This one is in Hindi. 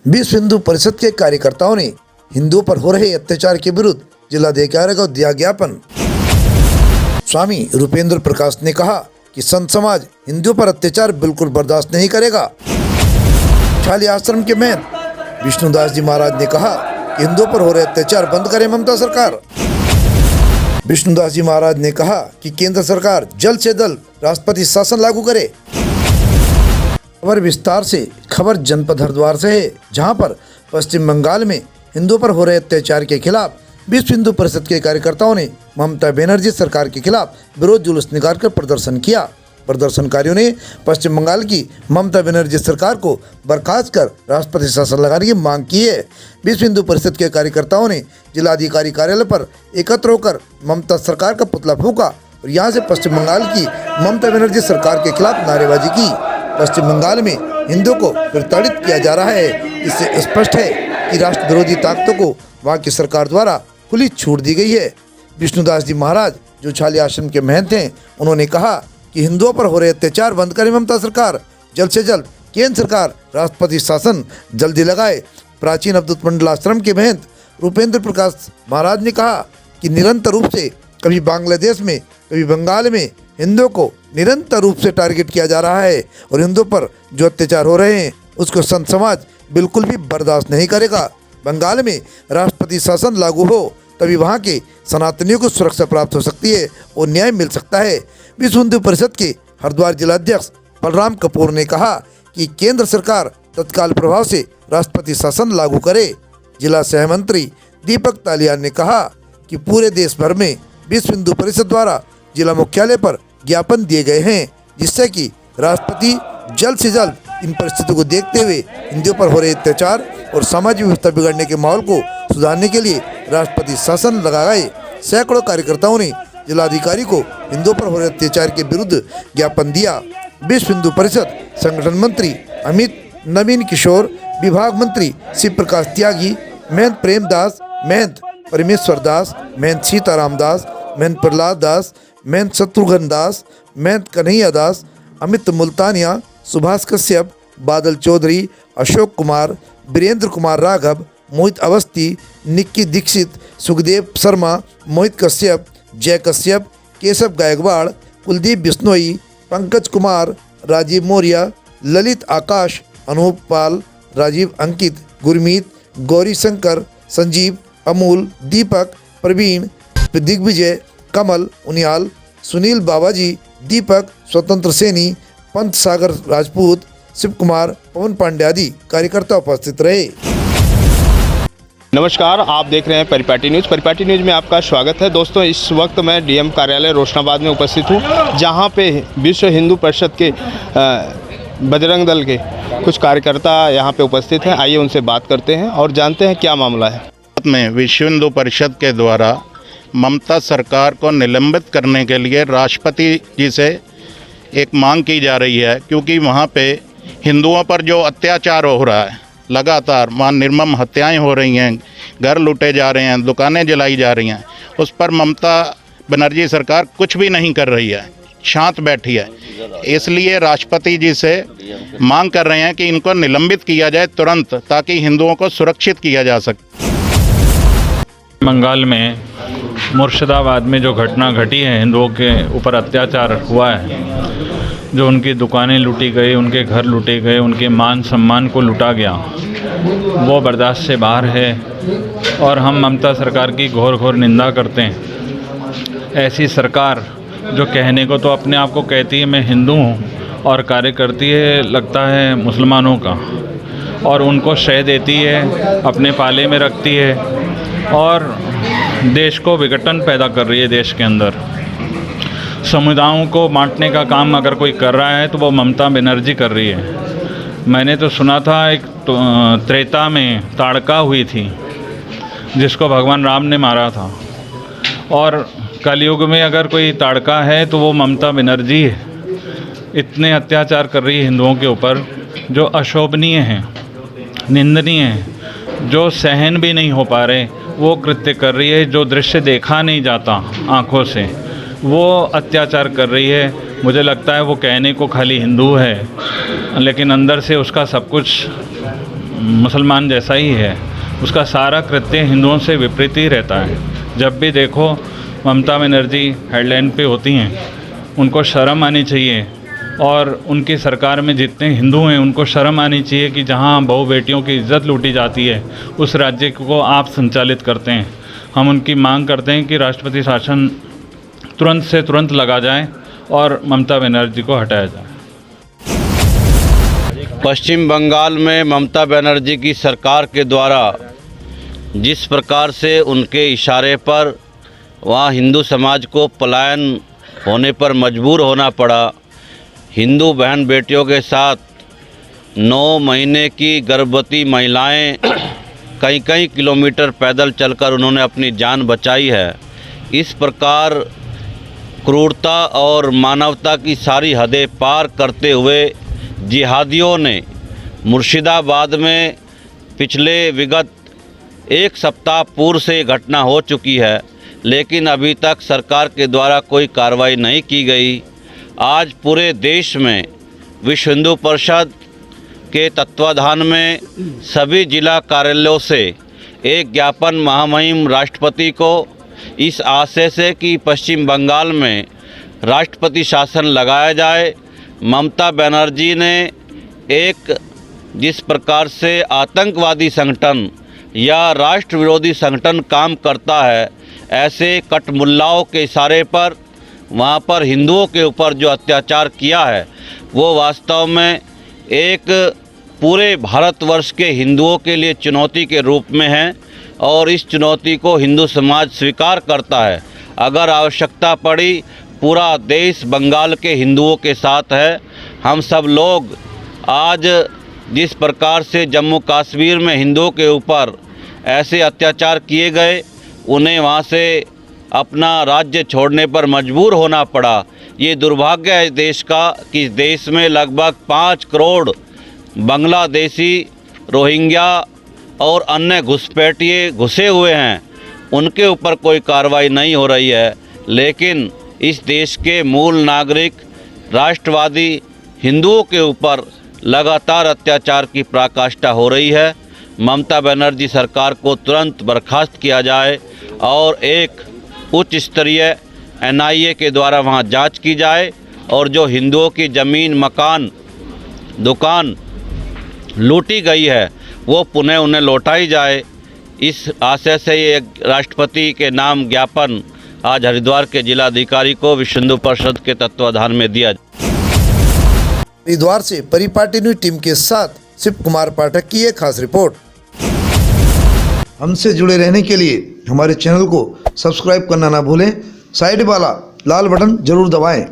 विश्व हिंदू परिषद के कार्यकर्ताओं ने हिंदुओं पर हो रहे अत्याचार के विरुद्ध जिलाधिकारी को दिया ज्ञापन। स्वामी रूपेंद्र प्रकाश ने कहा कि संत समाज हिंदुओं पर अत्याचार बिल्कुल बर्दाश्त नहीं करेगा। छाली आश्रम के महंत विष्णुदास जी महाराज ने कहा कि हिंदुओं पर हो रहे अत्याचार बंद करे ममता सरकार। विष्णुदास जी महाराज ने कहा कि केंद्र सरकार जल्द से जल्द राष्ट्रपति शासन लागू करे। खबर विस्तार से। खबर जनपद हरिद्वार से है, जहां पर पश्चिम बंगाल में हिंदुओं पर हो रहे अत्याचार के खिलाफ विश्व हिंदू परिषद के कार्यकर्ताओं ने ममता बनर्जी सरकार के खिलाफ विरोध जुलूस निकालकर प्रदर्शन किया। प्रदर्शनकारियों ने पश्चिम बंगाल की ममता बनर्जी सरकार को बर्खास्त कर राष्ट्रपति शासन लगाने की मांग की है। विश्व हिंदू परिषद के कार्यकर्ताओं ने जिलाधिकारी कार्यालय पर एकत्र होकर ममता सरकार का पुतला फूंका और यहां से पश्चिम बंगाल की ममता बनर्जी सरकार के खिलाफ नारेबाजी की। पश्चिम बंगाल में हिंदुओं को प्रताड़ित किया जा रहा है। इससे स्पष्ट है कि राष्ट्र विरोधी ताकतों को वहां की सरकार द्वारा खुली छूट दी गई है। विष्णुदास जी महाराज जो छाली आश्रम के महंत हैं, उन्होंने कहा कि हिंदुओं पर हो रहे अत्याचार बंद करे ममता सरकार। जल्द से जल्द केंद्र सरकार राष्ट्रपति शासन जल्दी लगाए। प्राचीन अवधूत मंडल आश्रम के महंत रूपेंद्र प्रकाश महाराज ने कहा कि निरंतर रूप से कभी बांग्लादेश में कभी बंगाल में हिंदुओं को निरंतर रूप से टारगेट किया जा रहा है और हिंदुओं पर जो अत्याचार हो रहे हैं उसको संत समाज बिल्कुल भी बर्दाश्त नहीं करेगा। बंगाल में राष्ट्रपति शासन लागू हो तभी वहां के सनातनियों को सुरक्षा प्राप्त हो सकती है और न्याय मिल सकता है। विश्व हिंदू परिषद के हरिद्वार जिलाध्यक्ष बलराम कपूर ने कहा कि केंद्र सरकार तत्काल प्रभाव से राष्ट्रपति शासन लागू करे। जिला सह मंत्री दीपक तालियान ने कहा कि पूरे देश भर में विश्व हिंदू परिषद द्वारा जिला मुख्यालय पर ज्ञापन दिए गए हैं, जिससे कि राष्ट्रपति जल्द से जल्द इन परिस्थितियों को देखते हुए हिंदुओं पर हो रहे अत्याचार और सामाजिक व्यवस्था बिगड़ने के माहौल को सुधारने के लिए राष्ट्रपति शासन लगाए। सैकड़ों कार्यकर्ताओं ने जिलाधिकारी को हिंदुओं पर हो रहे अत्याचार के विरुद्ध ज्ञापन दिया। विश्व हिंदू परिषद संगठन मंत्री अमित नवीन किशोर, विभाग मंत्री शिव प्रकाश त्यागी, महंत प्रेम दास, महंत परमेश्वर दास, महंत सीताराम दास, महंत प्रहलाद दास, महंत शत्रुघ्न दास, महंत कन्हैया दास, अमित मुल्तानिया, सुभाष कश्यप, बादल चौधरी, अशोक कुमार, वीरेंद्र कुमार राघव, मोहित अवस्थी, निक्की दीक्षित, सुखदेव शर्मा, मोहित कश्यप, जय कश्यप, केशव गायकवाड़, कुलदीप बिश्नोई, पंकज कुमार, राजीव मौर्य, ललित आकाश, अनूप पाल, राजीव अंकित, गुरमीत, गौरी शंकर, संजीव, अमूल, दीपक, प्रवीण, दिग्विजय, कमल, उनियाल, सुनील बाबाजी, दीपक, स्वतंत्र सैनी, पंत सागर राजपूत, शिव कुमार, पवन पांडे आदि कार्यकर्ता उपस्थित रहे। नमस्कार, आप देख रहे हैं परिपाटी न्यूज़। परिपाटी न्यूज़ में आपका स्वागत है। दोस्तों, इस वक्त मैं डीएम कार्यालय रोशनाबाद में उपस्थित हूं, जहां पे विश्व हिंदू परिषद के बजरंग दल के कुछ कार्यकर्ता यहां पे उपस्थित हैं। आइए उनसे बात करते हैं और जानते हैं क्या मामला है। में विश्व हिंदू परिषद के द्वारा ममता सरकार को निलंबित करने के लिए राष्ट्रपति जी से एक मांग की जा रही है, क्योंकि वहाँ पे हिंदुओं पर जो अत्याचार हो रहा है, लगातार वहाँ निर्मम हत्याएं हो रही हैं, घर लूटे जा रहे हैं, दुकानें जलाई जा रही हैं, उस पर ममता बनर्जी सरकार कुछ भी नहीं कर रही है, शांत बैठी है। इसलिए राष्ट्रपति जी से मांग कर रहे हैं कि इनको निलंबित किया जाए तुरंत, ताकि हिंदुओं को सुरक्षित किया जा सके। बंगाल में मुर्शिदाबाद में जो घटना घटी है, हिंदुओं के ऊपर अत्याचार हुआ है, जो उनकी दुकानें लूटी गई, उनके घर लूटे गए, उनके मान सम्मान को लूटा गया, वो बर्दाश्त से बाहर है और हम ममता सरकार की घोर घोर निंदा करते हैं। ऐसी सरकार जो कहने को तो अपने आप को कहती है मैं हिंदू हूँ और कार्य करती है लगता है मुसलमानों का, और उनको शह देती है, अपने पाले में रखती है और देश को विघटन पैदा कर रही है। देश के अंदर समुदायों को बांटने का काम अगर कोई कर रहा है तो वो ममता बनर्जी कर रही है। मैंने तो सुना था एक त्रेता में ताड़का हुई थी जिसको भगवान राम ने मारा था, और कलयुग में अगर कोई ताड़का है तो वो ममता बनर्जी है। इतने अत्याचार कर रही है हिंदुओं के ऊपर जो अशोभनीय हैं, निंदनीय हैं, जो सहन भी नहीं हो पा रहे वो कृत्य कर रही है। जो दृश्य देखा नहीं जाता आँखों से वो अत्याचार कर रही है। मुझे लगता है वो कहने को खाली हिंदू है, लेकिन अंदर से उसका सब कुछ मुसलमान जैसा ही है। उसका सारा कृत्य हिंदुओं से विपरीत ही रहता है। जब भी देखो ममता बनर्जी हेडलाइन पे होती हैं, उनको शर्म आनी चाहिए। और उनकी सरकार में जितने हिंदू हैं उनको शर्म आनी चाहिए कि जहां बहू बेटियों की इज्जत लूटी जाती है उस राज्य को आप संचालित करते हैं। हम उनकी मांग करते हैं कि राष्ट्रपति शासन तुरंत से तुरंत लगा जाए और ममता बनर्जी को हटाया जाए। पश्चिम बंगाल में ममता बनर्जी की सरकार के द्वारा जिस प्रकार से उनके इशारे पर वहाँ हिंदू समाज को पलायन होने पर मजबूर होना पड़ा, हिंदू बहन बेटियों के साथ 9 महीने की गर्भवती महिलाएं कई कई किलोमीटर पैदल चलकर उन्होंने अपनी जान बचाई है। इस प्रकार क्रूरता और मानवता की सारी हदें पार करते हुए जिहादियों ने मुर्शिदाबाद में पिछले विगत 1 सप्ताह पूर्व से घटना हो चुकी है, लेकिन अभी तक सरकार के द्वारा कोई कार्रवाई नहीं की गई। आज पूरे देश में विश्व हिंदू परिषद के तत्वाधान में सभी जिला कार्यालयों से एक ज्ञापन महामहिम राष्ट्रपति को इस आशय से कि पश्चिम बंगाल में राष्ट्रपति शासन लगाया जाए। ममता बनर्जी ने एक जिस प्रकार से आतंकवादी संगठन या राष्ट्र विरोधी संगठन काम करता है, ऐसे कटमुल्लाओं के इशारे पर वहाँ पर हिंदुओं के ऊपर जो अत्याचार किया है वो वास्तव में एक पूरे भारतवर्ष के हिंदुओं के लिए चुनौती के रूप में है और इस चुनौती को हिंदू समाज स्वीकार करता है। अगर आवश्यकता पड़ी पूरा देश बंगाल के हिंदुओं के साथ है। हम सब लोग आज जिस प्रकार से जम्मू कश्मीर में हिंदुओं के ऊपर ऐसे अत्याचार किए गए, उन्हें वहाँ से अपना राज्य छोड़ने पर मजबूर होना पड़ा। ये दुर्भाग्य है देश का कि इस देश में लगभग 5 करोड़ बांग्लादेशी, रोहिंग्या और अन्य घुसपैठिए घुसे हुए हैं। उनके ऊपर कोई कार्रवाई नहीं हो रही है, लेकिन इस देश के मूल नागरिक राष्ट्रवादी हिंदुओं के ऊपर लगातार अत्याचार की पराकाष्ठा हो रही है। ममता बनर्जी सरकार को तुरंत बर्खास्त किया जाए और एक उच्च स्तरीय NIA के द्वारा वहां जांच की जाए और जो हिंदुओं की ज़मीन, मकान, दुकान लूटी गई है वो पुनः उन्हें लौटाई जाए। इस आशय से ये राष्ट्रपति के नाम ज्ञापन आज हरिद्वार के जिलाधिकारी को विश्व हिंदू परिषद के तत्वाधान में दिया। हरिद्वार से परिपाटी न्यूज टीम के साथ शिव कुमार पाठक की एक खास रिपोर्ट। हमसे जुड़े रहने के लिए हमारे चैनल को सब्सक्राइब करना ना भूलें। साइड वाला लाल बटन जरूर दबाएं।